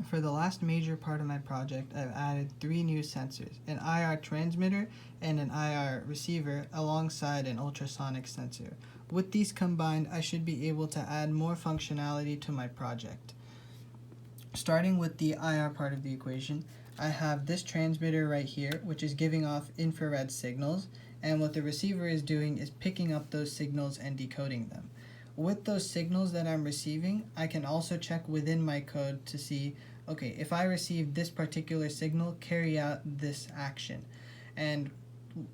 For the last major part of my project, I've added 3 new sensors, an IR transmitter and an IR receiver alongside an ultrasonic sensor. With these combined, I should be able to add more functionality to my project. Starting with the IR part of the equation, I have this transmitter right here, which is giving off infrared signals, and what the receiver is doing is picking up those signals and decoding them. With those signals that I'm receiving, I can also check within my code to see, okay, if I receive this particular signal, carry out this action. And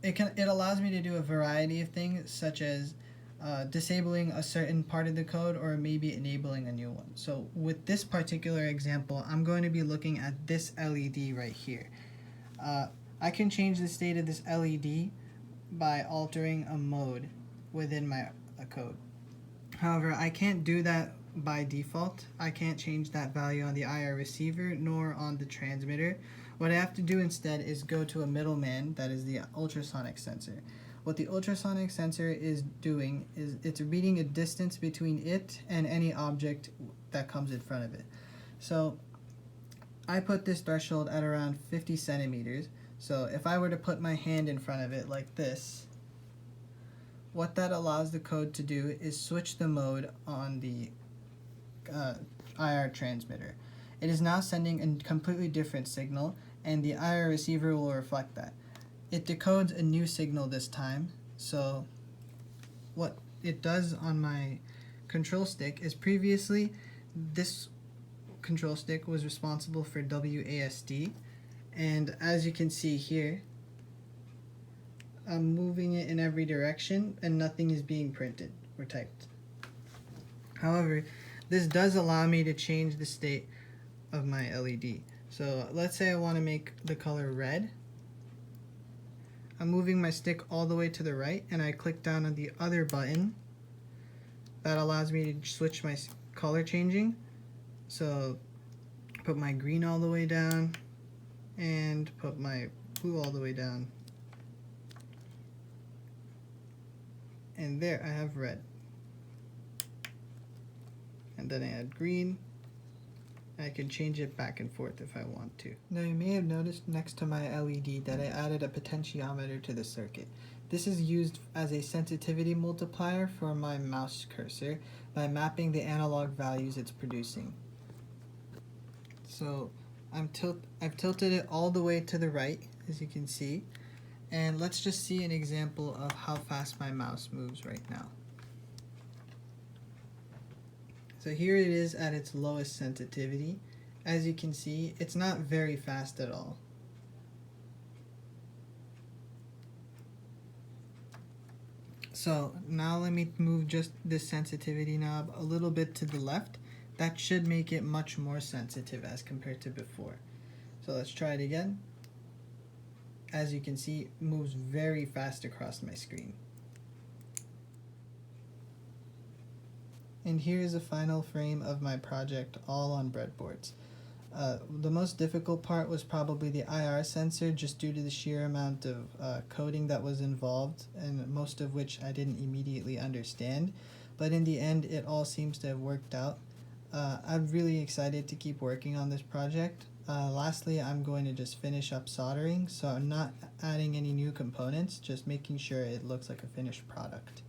it allows me to do a variety of things, such as disabling a certain part of the code or maybe enabling a new one. So with this particular example, I'm going to be looking at this LED right here. I can change the state of this LED by altering a mode within my code. However, I can't do that by default. I can't change that value on the IR receiver nor on the transmitter. What I have to do instead is go to a middleman, that is the ultrasonic sensor. What the ultrasonic sensor is doing is it's reading a distance between it and any object that comes in front of it. So I put this threshold at around 50 centimeters. So if I were to put my hand in front of it like this, what that allows the code to do is switch the mode on the IR transmitter. It is now sending a completely different signal, and the IR receiver will reflect that. It decodes a new signal this time, so what it does on my control stick is previously this control stick was responsible for WASD, and as you can see here, I'm moving it in every direction and nothing is being printed or typed. However, this does allow me to change the state of my LED. So let's say I want to make the color red. I'm moving my stick all the way to the right and I click down on the other button. That allows me to switch my color changing. So put my green all the way down and put my blue all the way down. And there I have red. And then I add green. I can change it back and forth if I want to. Now you may have noticed next to my LED that I added a potentiometer to the circuit. This is used as a sensitivity multiplier for my mouse cursor by mapping the analog values it's producing. So I've tilted it all the way to the right, as you can see. And let's just see an example of how fast my mouse moves right now. So here it is at its lowest sensitivity. As you can see, it's not very fast at all. So now let me move just this sensitivity knob a little bit to the left. That should make it much more sensitive as compared to before. So let's try it again. As you can see, it moves very fast across my screen. And here is a final frame of my project, all on breadboards. The most difficult part was probably the IR sensor, just due to the sheer amount of coding that was involved, and most of which I didn't immediately understand. But in the end, it all seems to have worked out. I'm really excited to keep working on this project. Lastly, I'm going to just finish up soldering, so I'm not adding any new components, just making sure it looks like a finished product.